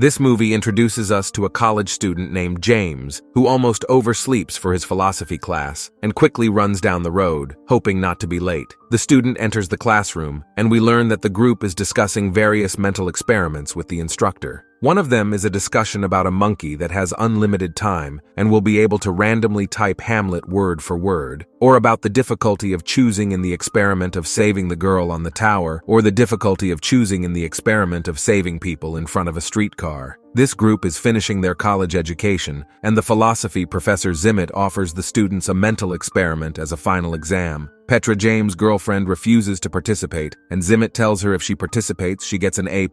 This movie introduces us to a college student named James, who almost oversleeps for his philosophy class and quickly runs down the road, hoping not to be late. The student enters the classroom, and we learn that the group is discussing various mental experiments with the instructor. One of them is a discussion about a monkey that has unlimited time and will be able to randomly type Hamlet word for word, or about the difficulty of choosing in the experiment of saving the girl on the tower, or the difficulty of choosing in the experiment of saving people in front of a streetcar. This group is finishing their college education, and the philosophy professor Zimmett offers the students a mental experiment as a final exam. Petra, James' girlfriend, refuses to participate, and Zimmett tells her if she participates, she gets an A+,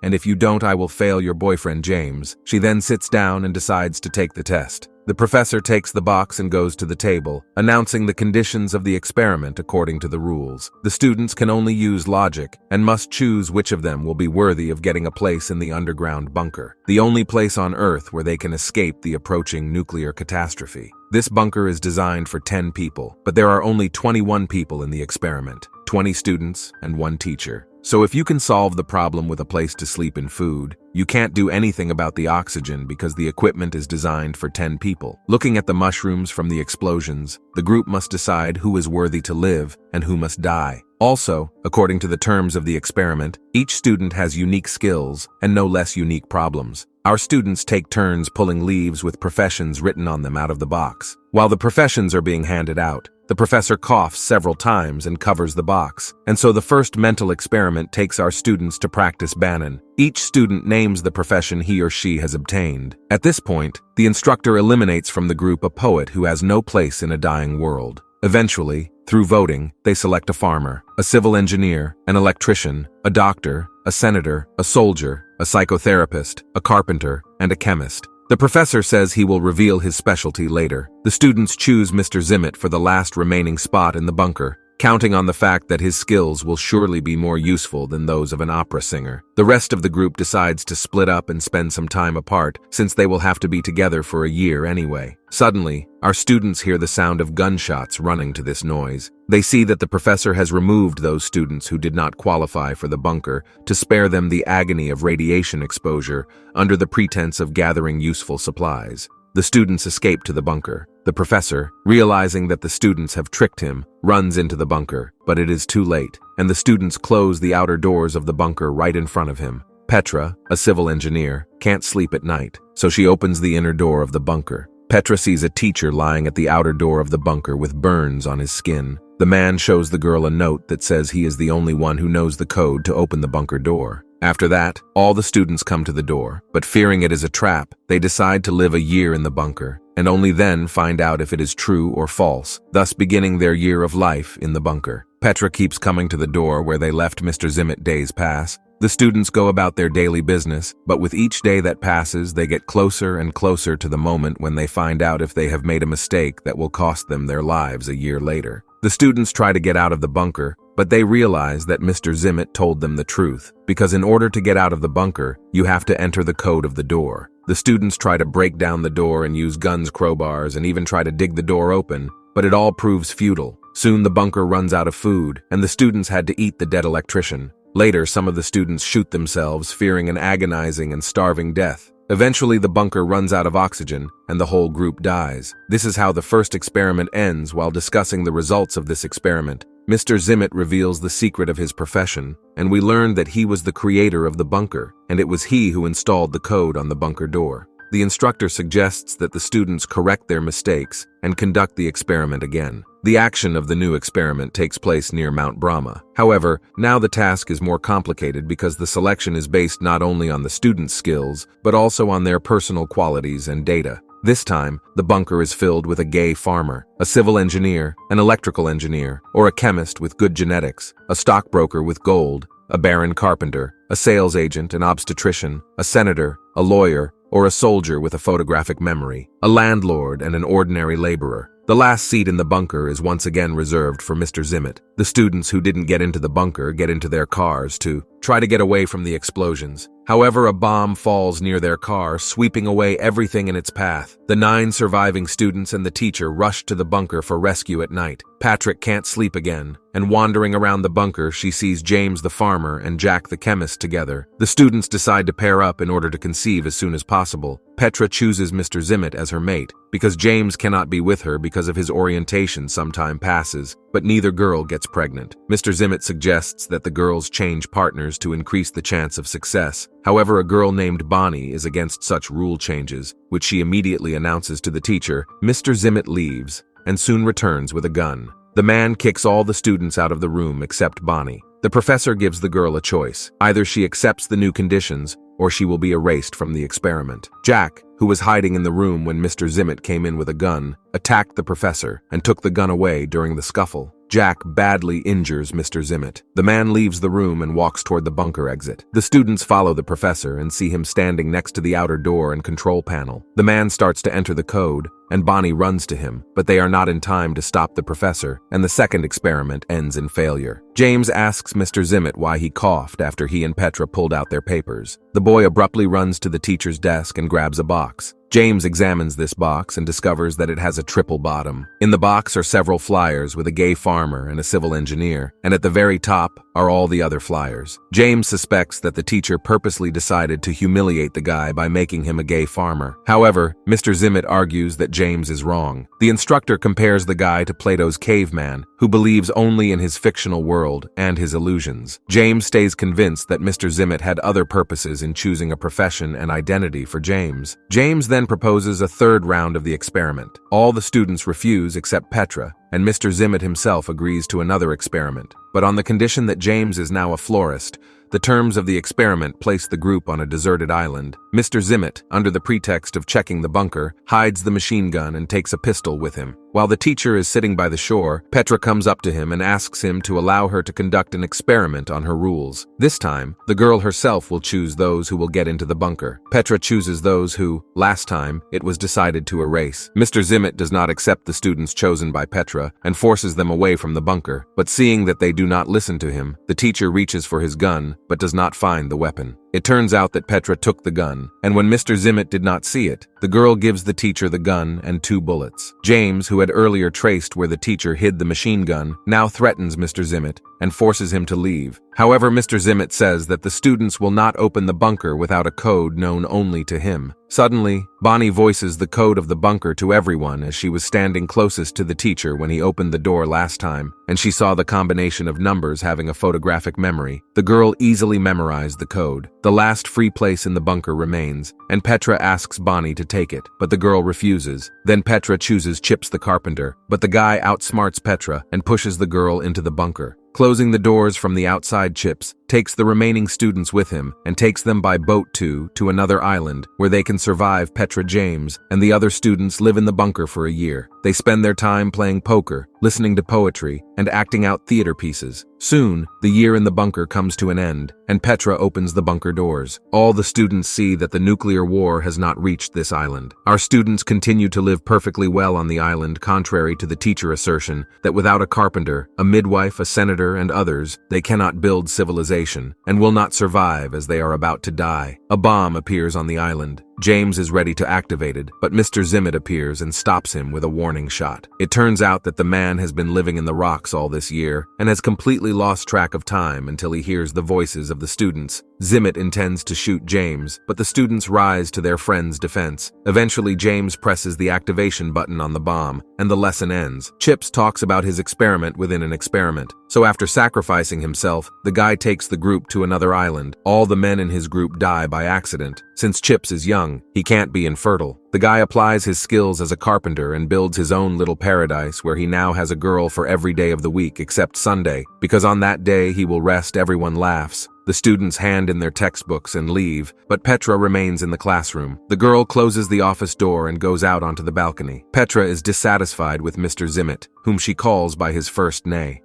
and if you don't, I will fail your boyfriend, James. She then sits down and decides to take the test. The professor takes the box and goes to the table, announcing the conditions of the experiment according to the rules. The students can only use logic and must choose which of them will be worthy of getting a place in the underground bunker, the only place on Earth where they can escape the approaching nuclear catastrophe. This bunker is designed for 10 people, but there are only 21 people in the experiment, 20 students and 1 teacher. So if you can solve the problem with a place to sleep and food, you can't do anything about the oxygen because the equipment is designed for 10 people. Looking at the mushrooms from the explosions, the group must decide who is worthy to live and who must die. Also, according to the terms of the experiment, each student has unique skills and no less unique problems. Our students take turns pulling leaves with professions written on them out of the box. While the professions are being handed out, the professor coughs several times and covers the box, and so the first mental experiment takes our students to practice Bannon. Each student names the profession he or she has obtained. At this point, the instructor eliminates from the group a poet who has no place in a dying world. Eventually, through voting, they select a farmer, a civil engineer, an electrician, a doctor, a senator, a soldier, a psychotherapist, a carpenter, and a chemist. The professor says he will reveal his specialty later. The students choose Mr. Zimmett for the last remaining spot in the bunker, counting on the fact that his skills will surely be more useful than those of an opera singer. The rest of the group decides to split up and spend some time apart, since they will have to be together for a year anyway. Suddenly, our students hear the sound of gunshots running to this noise. They see that the professor has removed those students who did not qualify for the bunker to spare them the agony of radiation exposure under the pretense of gathering useful supplies. The students escape to the bunker. The professor, realizing that the students have tricked him, runs into the bunker, but it is too late, and the students close the outer doors of the bunker right in front of him. Petra, a civil engineer, can't sleep at night, so she opens the inner door of the bunker. Petra sees a teacher lying at the outer door of the bunker with burns on his skin. The man shows the girl a note that says he is the only one who knows the code to open the bunker door. After that, all the students come to the door, but fearing it is a trap, they decide to live a year in the bunker, and only then find out if it is true or false, thus beginning their year of life in the bunker. Petra keeps coming to the door where they left Mr. Zimmett days pass. The students go about their daily business, but with each day that passes, they get closer and closer to the moment when they find out if they have made a mistake that will cost them their lives a year later. The students try to get out of the bunker, but they realize that Mr. Zimmett told them the truth, because in order to get out of the bunker, you have to enter the code of the door. The students try to break down the door and use guns, crowbars, and even try to dig the door open, but it all proves futile. Soon the bunker runs out of food, and the students had to eat the dead electrician. Later, some of the students shoot themselves, fearing an agonizing and starving death. Eventually, the bunker runs out of oxygen, and the whole group dies. This is how the first experiment ends. While discussing the results of this experiment, Mr. Zimmett reveals the secret of his profession, and we learn that he was the creator of the bunker, and it was he who installed the code on the bunker door. The instructor suggests that the students correct their mistakes and conduct the experiment again. The action of the new experiment takes place near Mount Brahma. However, now the task is more complicated because the selection is based not only on the students' skills, but also on their personal qualities and data. This time, the bunker is filled with a gay farmer, a civil engineer, an electrical engineer, or a chemist with good genetics, a stockbroker with gold, a barren carpenter, a sales agent, an obstetrician, a senator, a lawyer, or a soldier with a photographic memory, a landlord, and an ordinary laborer. The last seat in the bunker is once again reserved for Mr. Zimmett. The students who didn't get into the bunker get into their cars to try to get away from the explosions. However, a bomb falls near their car, sweeping away everything in its path. The 9 surviving students and the teacher rush to the bunker for rescue at night. Patrick can't sleep again, and wandering around the bunker, she sees James the farmer and Jack the chemist together. The students decide to pair up in order to conceive as soon as possible. Petra chooses Mr. Zimmett as her mate, because James cannot be with her because of his orientation. Some time passes, but neither girl gets pregnant. Mr. Zimmett suggests that the girls change partners to increase the chance of success. However, a girl named Bonnie is against such rule changes, which she immediately announces to the teacher. Mr. Zimmett leaves, and soon returns with a gun. The man kicks all the students out of the room except Bonnie. The professor gives the girl a choice. Either she accepts the new conditions, or she will be erased from the experiment. Jack, who was hiding in the room when Mr. Zimmett came in with a gun, attacked the professor and took the gun away during the scuffle. Jack badly injures Mr. Zimmett. The man leaves the room and walks toward the bunker exit. The students follow the professor and see him standing next to the outer door and control panel. The man starts to enter the code, and Bonnie runs to him, but they are not in time to stop the professor, and the second experiment ends in failure. James asks Mr. Zimmett why he coughed after he and Petra pulled out their papers. The boy abruptly runs to the teacher's desk and grabs a box. James examines this box and discovers that it has a triple bottom. In the box are several flyers with a gay farmer and a civil engineer, and at the very top are all the other flyers. James suspects that the teacher purposely decided to humiliate the guy by making him a gay farmer. However, Mr. Zimmett argues that James is wrong. The instructor compares the guy to Plato's caveman, who believes only in his fictional world and his illusions. James stays convinced that Mr. Zimmett had other purposes in choosing a profession and identity for James. James then proposes a third round of the experiment. All the students refuse except Petra, and Mr. Zimmett himself agrees to another experiment, but on the condition that James is now a florist. The terms of the experiment place the group on a deserted island. Mr. Zimmett, under the pretext of checking the bunker, hides the machine gun and takes a pistol with him. While the teacher is sitting by the shore, Petra comes up to him and asks him to allow her to conduct an experiment on her rules. This time, the girl herself will choose those who will get into the bunker. Petra chooses those who, last time, it was decided to erase. Mr. Zimmett does not accept the students chosen by Petra and forces them away from the bunker, but seeing that they do not listen to him, the teacher reaches for his gun, but does not find the weapon. It turns out that Petra took the gun, and when Mr. Zimmett did not see it, the girl gives the teacher the gun and 2 bullets. James, who had earlier traced where the teacher hid the machine gun, now threatens Mr. Zimmett and forces him to leave. However, Mr. Zimmett says that the students will not open the bunker without a code known only to him. Suddenly, Bonnie voices the code of the bunker to everyone as she was standing closest to the teacher when he opened the door last time, and she saw the combination of numbers having a photographic memory. The girl easily memorized the code. The last free place in the bunker remains, and Petra asks Bonnie to take it, but the girl refuses. Then Petra chooses Chips the carpenter, but the guy outsmarts Petra and pushes the girl into the bunker. Closing the doors from the outside, Chips takes the remaining students with him and takes them by boat to another island where they can survive. Petra, James, and the other students live in the bunker for a year. They spend their time playing poker, listening to poetry, and acting out theater pieces. Soon, the year in the bunker comes to an end, and Petra opens the bunker doors. All the students see that the nuclear war has not reached this island. Our students continue to live perfectly well on the island, contrary to the teacher assertion that without a carpenter, a midwife, a senator, and others, they cannot build civilization and will not survive as they are about to die. A bomb appears on the island. James is ready to activate it, but Mr. Zimmett appears and stops him with a warning shot. It turns out that the man has been living in the rocks all this year and has completely lost track of time until he hears the voices of the students. Zimmett intends to shoot James, but the students rise to their friend's defense. Eventually, James presses the activation button on the bomb, and the lesson ends. Chips talks about his experiment within an experiment. So after sacrificing himself, the guy takes the group to another island. All the men in his group die by accident. Since Chips is young, he can't be infertile. The guy applies his skills as a carpenter and builds his own little paradise where he now has a girl for every day of the week except Sunday, because on that day he will rest. Everyone laughs. The students hand in their textbooks and leave, but Petra remains in the classroom. The girl closes the office door and goes out onto the balcony. Petra is dissatisfied with Mr. Zimmett, whom she calls by his first name.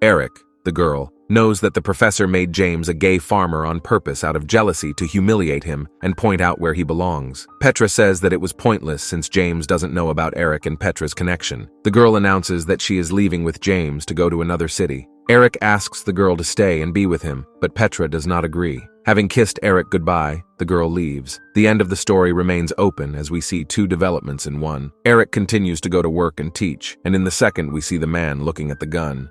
Eric, the girl, knows that the professor made James a gay farmer on purpose out of jealousy to humiliate him and point out where he belongs. Petra says that it was pointless since James doesn't know about Eric and Petra's connection. The girl announces that she is leaving with James to go to another city. Eric asks the girl to stay and be with him, but Petra does not agree. Having kissed Eric goodbye, the girl leaves. The end of the story remains open as we see two developments in one. Eric continues to go to work and teach, and in the second we see the man looking at the gun.